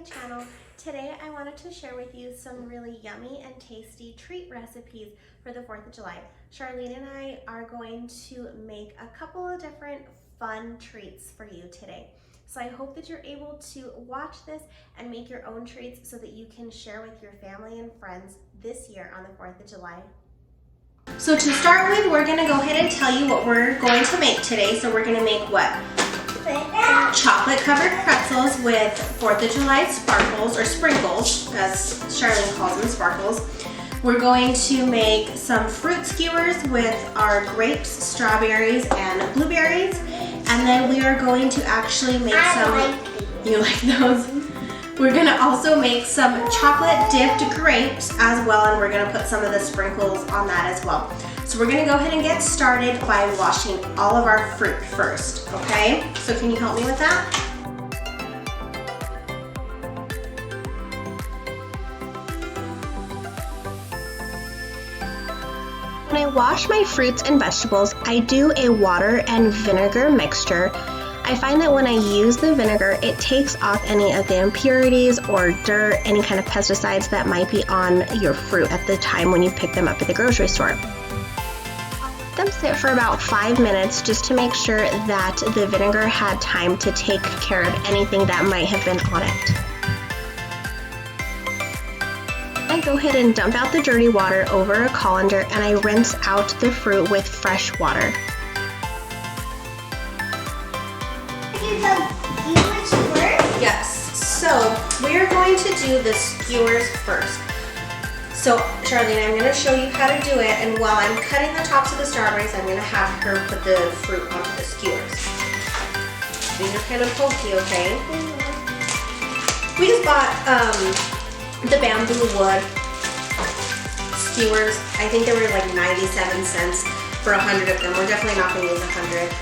channel. Today I wanted to share with you some really yummy and tasty treat recipes for the 4th of July. Charlene and I are going to make a couple of different fun treats for you today. So I hope that you're able to watch this and make your own treats so that you can share with your family and friends this year on the 4th of July. So to start with, we're gonna go ahead and tell you what we're going to make today. So we're gonna make what? Chocolate covered pretzels with 4th of July sparkles, or sprinkles, as Charlene calls them, sparkles. We're going to make some fruit skewers with our grapes, strawberries, and blueberries. And then we are going to actually make you like those? We're gonna also make some chocolate dipped grapes as well, and we're gonna put some of the sprinkles on that as well. So we're gonna go ahead and get started by washing all of our fruit first, okay? So can you help me with that? When I wash my fruits and vegetables, I do a water and vinegar mixture. I find that when I use the vinegar, it takes off any of the impurities or dirt, any kind of pesticides that might be on your fruit at the time when you pick them up at the grocery store. Let them sit for about 5 minutes just to make sure that the vinegar had time to take care of anything that might have been on it. I go ahead and dump out the dirty water over a colander and I rinse out the fruit with fresh water. Yes, so we're going to do the skewers first. So Charlene, I'm going to show you how to do it, and while I'm cutting the tops of the strawberries, I'm going to have her put the fruit onto the skewers. These are kind of pokey, okay? We just bought the bamboo wood skewers. I think they were like 97 cents for 100 of them. We're definitely not going to use 100.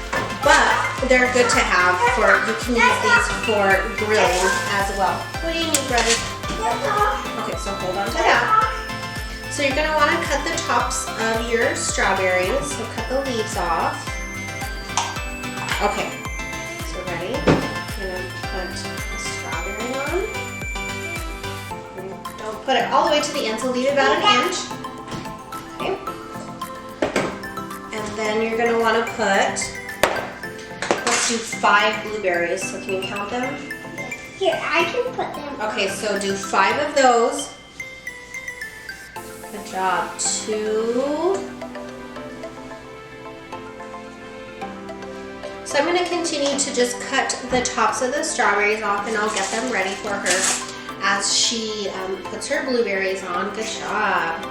But they're good to have for, you can use these for grilling as well. What do you need, brother? Okay, so hold on to that. So you're gonna wanna cut the tops of your strawberries. So cut the leaves off. Okay, so ready? I'm gonna put the strawberry on. Don't put it all the way to the end, so leave it about an inch. Okay. And then you're gonna wanna put, let's do 5 blueberries. So can you count them? Here, I can put them. Okay, so do 5 of those. Good job. 2. So I'm going to continue to just cut the tops of the strawberries off, and I'll get them ready for her as she puts her blueberries on. Good job.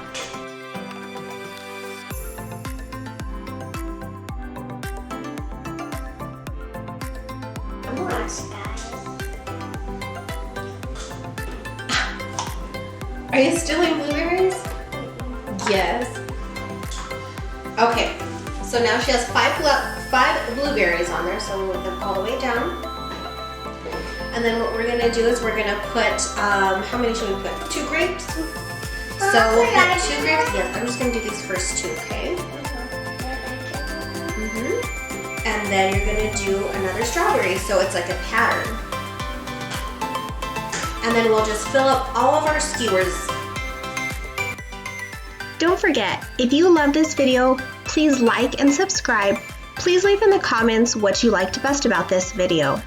Are you stealing blueberries? Yes. Okay, so now she has 5 blueberries on there, so we'll move them all the way down. And then what we're gonna do is we're gonna put, how many should we put? 2 grapes? So we'll put 2 grapes. Yes, I'm just gonna do these first 2, okay? And then you're gonna do another strawberry, so it's like a pattern. And then we'll just fill up all of our skewers. Don't forget, if you love this video, please like and subscribe. Please leave in the comments what you liked best about this video.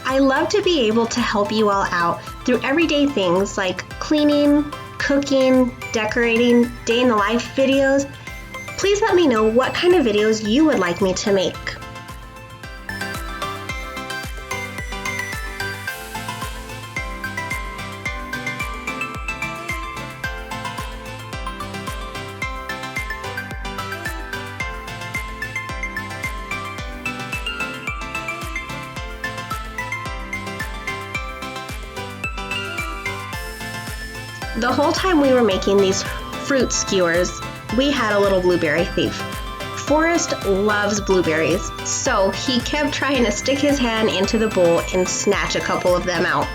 I love to be able to help you all out through everyday things like cleaning, cooking, decorating, day in the life videos. Please let me know what kind of videos you would like me to make. The whole time we were making these fruit skewers, we had a little blueberry thief. Forrest loves blueberries, so he kept trying to stick his hand into the bowl and snatch a couple of them out.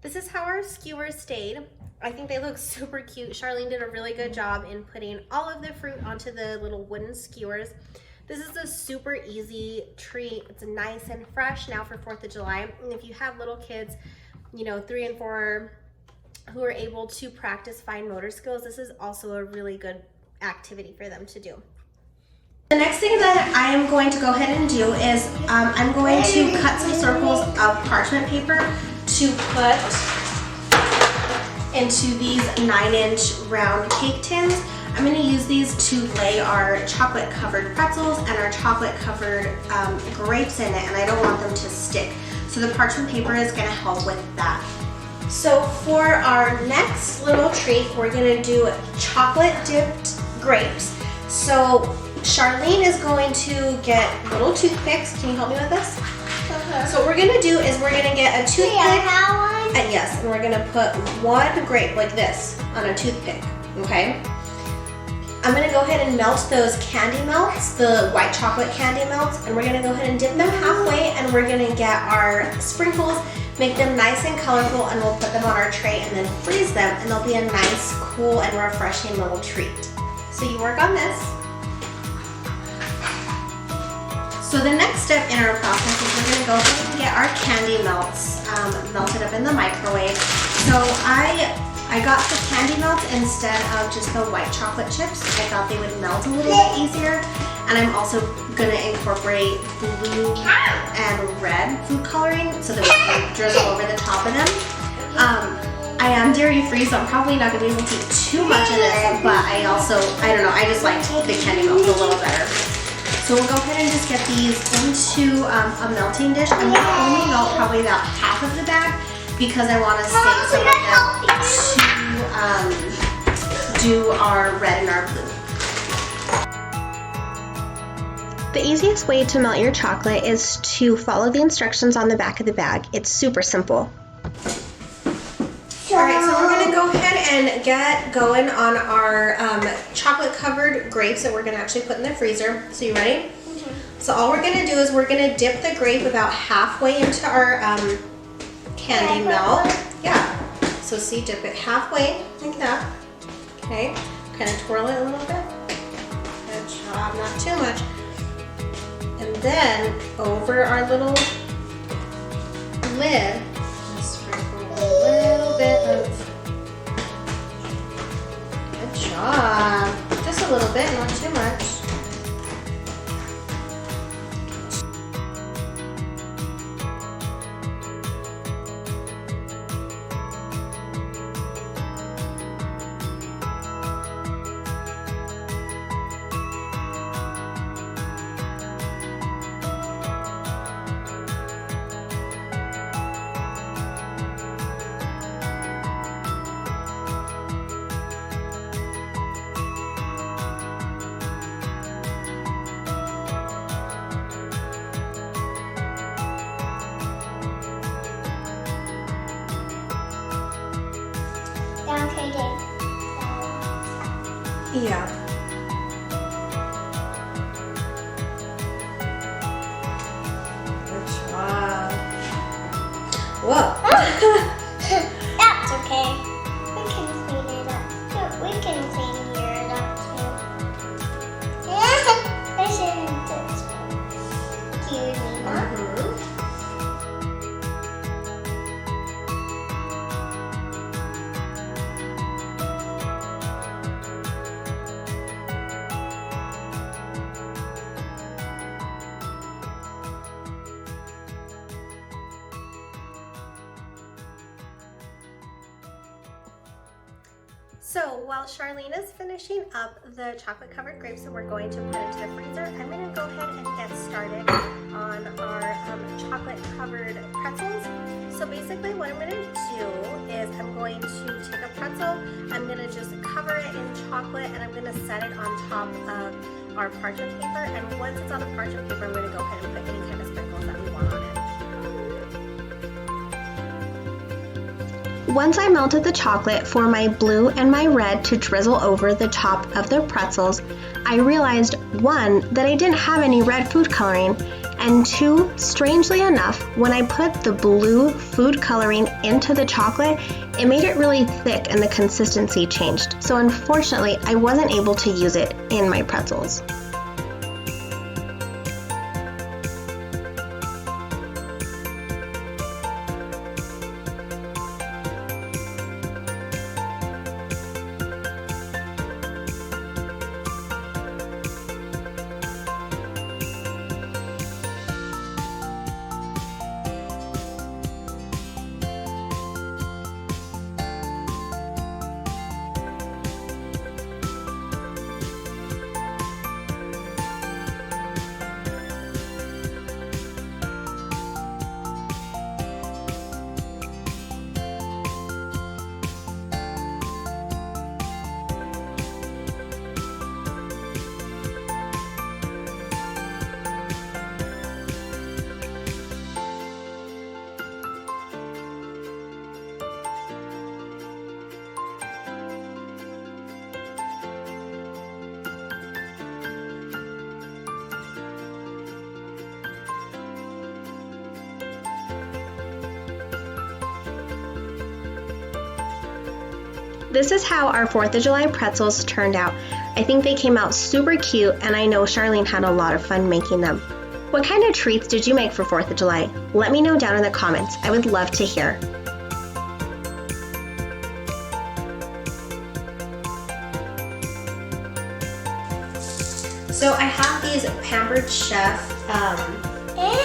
This is how our skewers stayed. I think they look super cute. Charlene did a really good job in putting all of the fruit onto the little wooden skewers. This is a super easy treat. It's nice and fresh now for 4th of July. And if you have little kids, you know, 3 and 4, who are able to practice fine motor skills, this is also a really good activity for them to do. The next thing that I am going to go ahead and do is I'm going to cut some circles of parchment paper to put into these 9-inch round cake tins. I'm going to use these to lay our chocolate covered pretzels and our chocolate covered grapes in it, and I don't want them to stick. So the parchment paper is going to help with that. So for our next little treat, we're going to do chocolate dipped grapes. So Charlene is going to get little toothpicks. Can you help me with this? So what we're gonna do is we're gonna get a toothpick, and yes, and we're gonna put one grape like this on a toothpick, okay? I'm gonna go ahead and melt those candy melts, the white chocolate candy melts, and we're gonna go ahead and dip them halfway, and we're gonna get our sprinkles, make them nice and colorful, and we'll put them on our tray and then freeze them, and they'll be a nice, cool, and refreshing little treat. So you work on this. So the next step in our process is we're going to go ahead and get our candy melts melted up in the microwave. So I got the candy melts instead of just the white chocolate chips. I thought they would melt a little bit easier. And I'm also going to incorporate blue and red food coloring so that we can drizzle over the top of them. I am dairy free, so I'm probably not going to be able to eat too much of this, but I don't know, I just like the candy melts a little better. So we'll go ahead and just get these into a melting dish. I'm going to only melt probably about half of the bag because I want to save some of them to do our red and our blue. The easiest way to melt your chocolate is to follow the instructions on the back of the bag. It's super simple. Alright, so we're going to go ahead and get going on our chocolate covered grapes that we're going to actually put in the freezer. So you ready? Mm-hmm. So all we're going to do is we're going to dip the grape about halfway into our candy melt. Yeah. So see, dip it halfway like that. Okay. Kind of twirl it a little bit. Good job, not too much. And then over our little lid, a little bit of, good job, just a little bit, not too much. Yeah. Good job. Whoa. That's okay. We can clean it up. We can clean yours up too. This isn't this one. Cute, Nina. So while Charlene is finishing up the chocolate covered grapes that we're going to put into the freezer, I'm going to go ahead and get started on our chocolate covered pretzels. So basically what I'm going to do is I'm going to take a pretzel, I'm going to just cover it in chocolate, and I'm going to set it on top of our parchment paper. And once it's on the parchment paper, I'm going to go ahead and put any kind of sprinkles that we want on it. Once I melted the chocolate for my blue and my red to drizzle over the top of the pretzels, I realized, 1, that I didn't have any red food coloring, and 2, strangely enough, when I put the blue food coloring into the chocolate, it made it really thick and the consistency changed. So unfortunately, I wasn't able to use it in my pretzels. This is how our 4th of July pretzels turned out. I think they came out super cute, and I know Charlene had a lot of fun making them. What kind of treats did you make for 4th of July? Let me know down in the comments. I would love to hear. So I have these Pampered Chef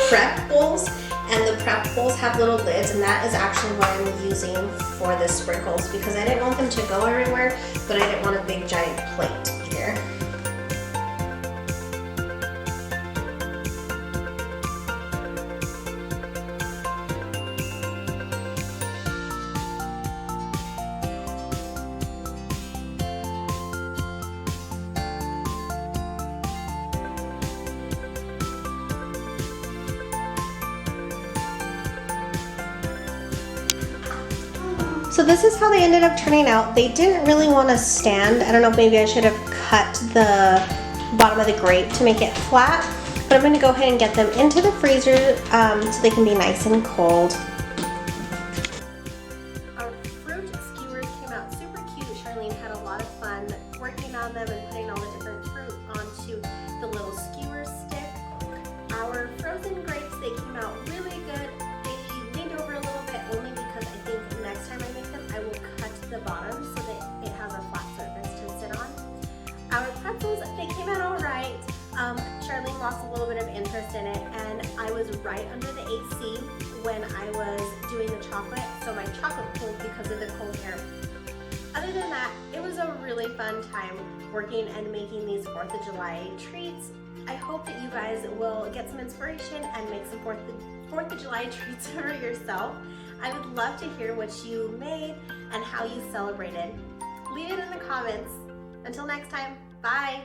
prep bowls, and the prep bowls have little lids, and that is actually what I'm using for the sprinkles because I didn't want them to go everywhere, but I didn't want a big giant plate either. So this is how they ended up turning out. They didn't really want to stand. I don't know if maybe I should have cut the bottom of the grape to make it flat, but I'm going to go ahead and get them into the freezer so they can be nice and cold. Our fruit skewers came out super cute. Charlene had a lot of fun working on them and putting all the different fruit onto the little skewer stick. Our frozen grapes, they came out really good. They leaned over a little bit only because I think next time I make them, I will cut the bottom so that it has a flat surface to sit on. Our pretzels, they came out all right. Charlene lost a little bit of interest in it, and I was right under the AC when I was doing the chocolate, so my chocolate cooled because of the cold air. Other than that, it was a really fun time working and making these 4th of July treats. I hope that you guys will get some inspiration and make some 4th of July treats for yourself. I would love to hear what you made and how you celebrated. Leave it in the comments. Until next time, bye!